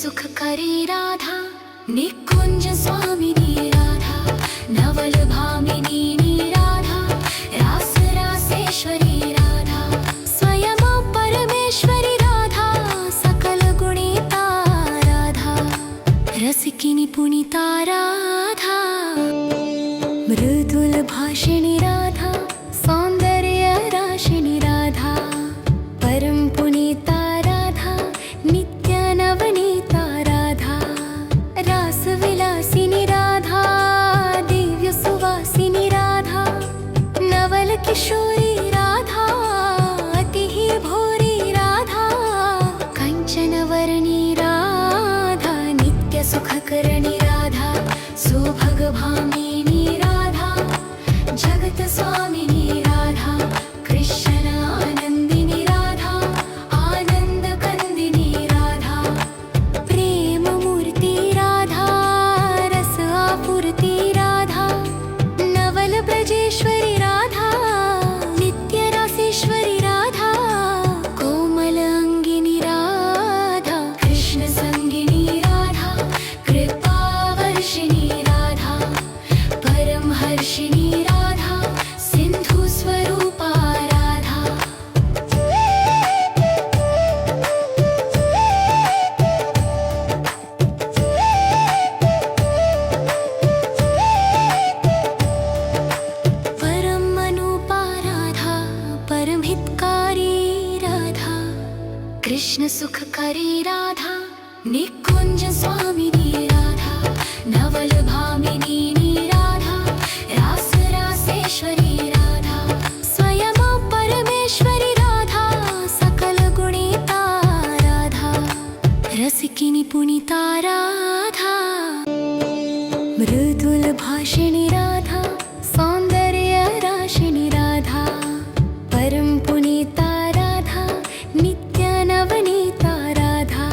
सुखकरी राधा निकुंज स्वामिनी राधा नवल भामिनी राधा रास रासेश्वरी राधा स्वयं परमेश्वरी राधा सकल गुणिता राधा रसिकिनी पुनिता राधा मृदुल भाषिणी राधा सौंदर्य राशिनी राधा परम पुनीता राधा नित्य नवनीता राधा रास विलासिनी राधा दिव्य सुवासिनी राधा नवल किशोरी राधा अति ही भोरी राधा कंचन वर्णी राधा नित्य सुखकरणी राधा सुभग भामिनी राधा जगत स्वामिनी राधा कृष्ण आनंदिनी राधा आनंद कंदिनी राधा प्रेम मूर्ति राधा रस आपूर्ति राधा नवल ब्रजेश्वरी राधा नित्य रासेश्वरी राधा कोमल अंगिनी राधा कृष्ण संगिनी राधा कृपा वर्षिणी राधा परम हर्षिणी राधा सिंधु स्वरूपा राधा परम अनुपा राधा परम हितकारी राधा कृष्ण सुखकरी राधा निकुंज स्वामिनी राधा नवल भामिनी राधा रास रासेश्वरी राधा स्वयं परमेश्वरी राधा सकल गुणिता राधा रसिकिनी पुनिता राधा मृदुल भाषिणी राधा सौंदर्य राशिनी राधा परम पुनीता राधा नित्य नवनीता राधा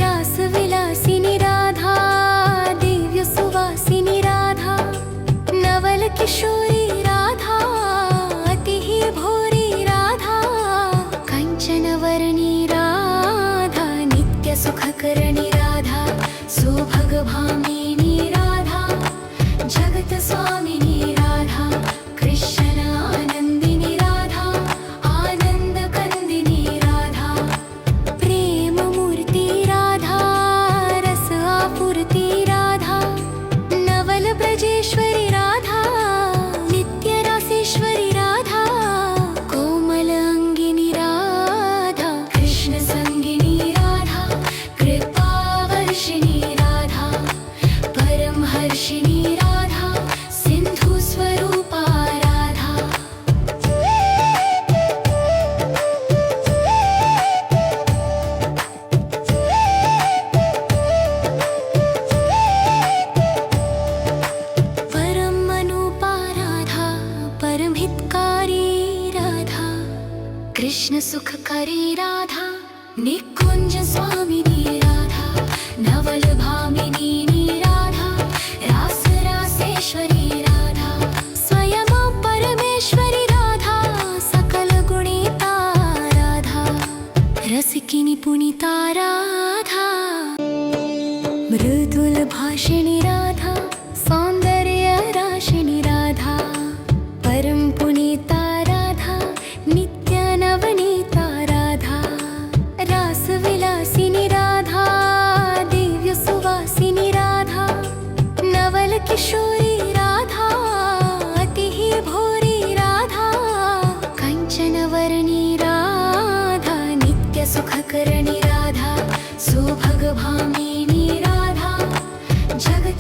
रास विलासिनी राधा दिव्य सुवासिनी राधा नवल किशोरी राधा अति ही भोरी राधा कंचन वर्णी राधा नित्य सुखकरणी राधा सुभग भामिनी राधा जगत स्वामिनी राधा कृष्ण आनंदिनी राधा आनंद कंदिनी राधा प्रेम मूर्ति राधा रस आपूर्ति राधा नवल ब्रजेश्वरी राधा नित्य रासेश्वरी राधा कोमल अंगिनी राधा कृष्ण संगिनी राधा कृपा वर्षिणी राधा परम हर्षिणी राधा सिंधु स्वरूपा राधा परम अनुपा राधा परम हितकारी राधा कृष्ण सुखकरी राधा निकुंज स्वामिनी राधा नवल भामिनी राधा रास रासेश्वरी राधा स्वयं परमेश्वरी राधा सकल गुणिता राधा रसिकिनी पुनिता राधा मृदुल भाषिणी राधा सौंदर्य राशिनी राधा परम पुनीता राधा नित्य नवनीता राधा रास विलासिनी राधा दिव्य सुवासिनी राधा नवल किशोरी राधा अति ही भोरी राधा कंचन वर्णी राधा नित्य सुखकरणी राधा सुभग भामिनी राधा जगत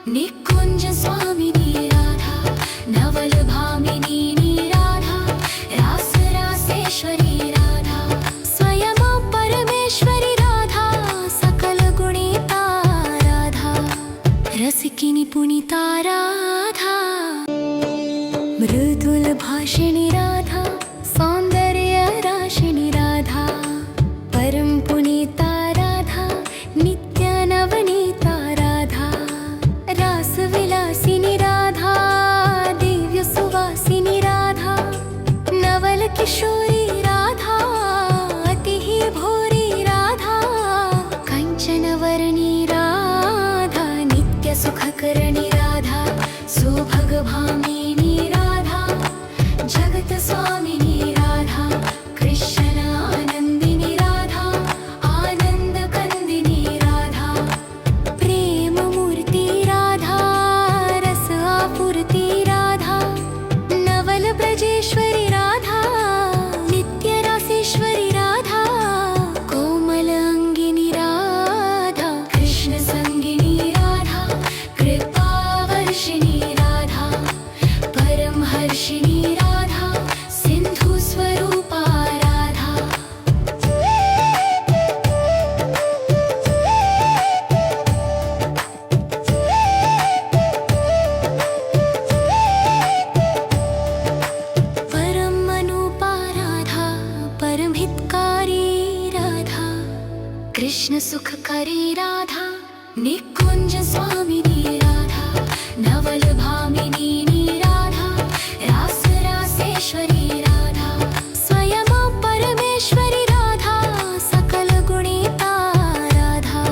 निकुंज स्वामिनी राधा नवल भामिनी राधा रास रासेश्वरी राधा स्वयं परमेश्वरी राधा सकल गुणिता राधा रसिकिनी पुनिता राधा मृदुल भाषिणी राधा सौंदर्य राशिनी राधा परम पुनीता राधा नित्य नवनीता राधा रास विलासिनी राधा दिव्य सुवासिनी राधा नवल किशोरी राधा अति ही भोरी राधा कंचन वर्णी राधा नित्य सुखकरणी राधा सुभग भामिनी राधा जगत स्वामिनी राधा कृष्ण आनंदिनी राधा आनंद कंदिनी राधा प्रेम मूर्ति राधा रस आपूर्ति राधा नवल ब्रजेश्वरी राधा नित्य रासेश्वरी राधा कोमल अंगिनी राधा कृष्ण संगिनी राधा कृपा वर्षिणी राधा परम हर्षिणी राधा सिंधु स्वरूपा राधा परम अनुपा राधा परम हितकारी राधा कृष्ण सुखकारी राधा निकुंज स्वामिनी राधा नवल भामिनी राधा रास रासेश्वरी राधा स्वयं परमेश्वरी राधा सकल गुणिता राधा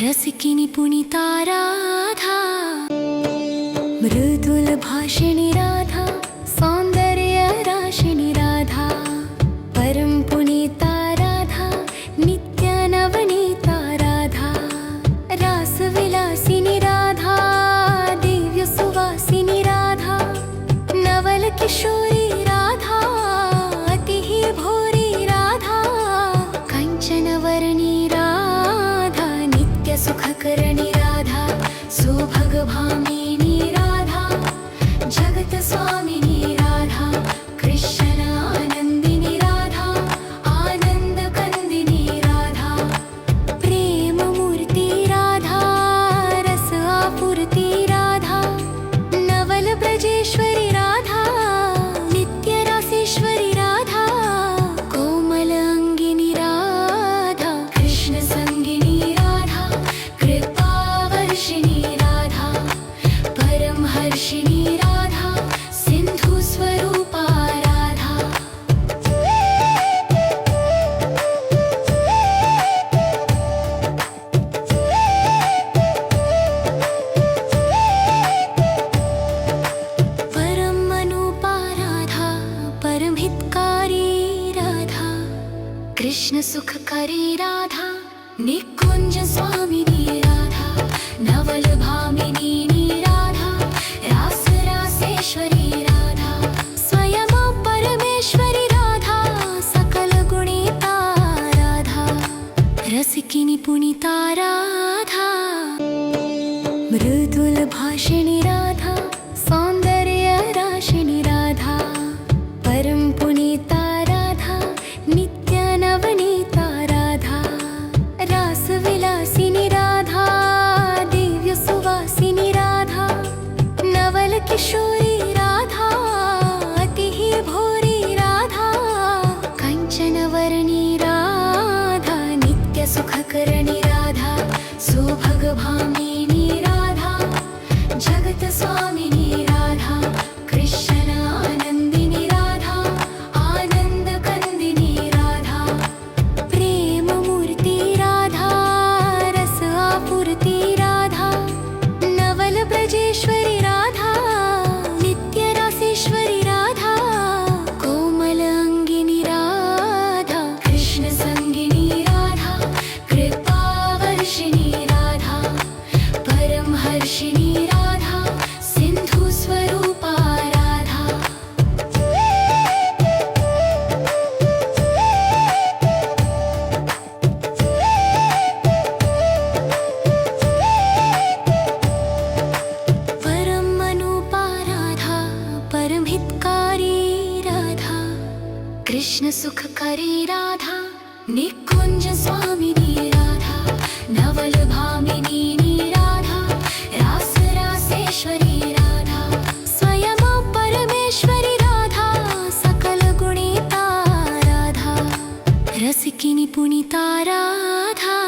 रसिकिनी पुनिता राधा मृदुल भाषिणी राधा सौंदर्य राशिनी राधा परम पुनीता राधा नित्य नवनीता राधा रास विलासिनी राधा दिव्य सुवासिनी राधा नवल किशोरी राधा अति ही भोरी राधा कंचन वर्णी राधा नित्य सुखकरणी राधा सुभग भामिनी राधा जगत स्वामिनी राधा कृष्ण आनंदिनी राधा आनंद कंदिनी राधा प्रेम मूर्ति राधा रस आपूर्ति राधा नवल ब्रजेश्वरी राधा नित्य रासेश्वरी राधा कोमल अंगिनी राधा कृष्ण संगिनी राधा कृपा वर्षिणी राधा परम हर्षिणी राधा सिंधु स्वरूपा राधा परम अनुपा राधा परम हितकारी राधा कृष्ण सुखकारी राधा निकुंज स्वामिनी राधा नवल भामिनी राधा रास रासेश्वरी राधा स्वयं परमेश्वरी राधा सकल गुणिता राधा रसिकिनी पुनिता राधा मृदुल भाषिणी राधा सौंदर्य राशिनी राधा परम पुनीता राधा नित्य नवनीता राधा रास विलासिनी राधा दिव्य सुवासिनी राधा नवल किशोरी राधा अति ही भोरी राधा कंचन वर्णी राधा नित्य सुखकरणी राधा सुभग भामिनी राधा जगत स्वामिनी राधा कृष्ण आनंदिनी राधा आनंद कंदिनी राधा प्रेम मूर्ति राधा रस आपूर्ति राधा नवल ब्रजेश्वरी राधा नित्य रासेश्वरी राधा कोमल अंगिनी राधा कृष्ण संगिनी राधा कृपा वर्षिणी राधा परम हर्षिणी राधा सिंधु स्वरूपा राधा कृष्ण सुखकरी राधा निकुंज स्वामिनी राधा नवल भामिनी राधा रास रासेश्वरी राधा स्वयं परमेश्वरी राधा सकल गुणिता राधा रसिकिनी पुनीता राधा।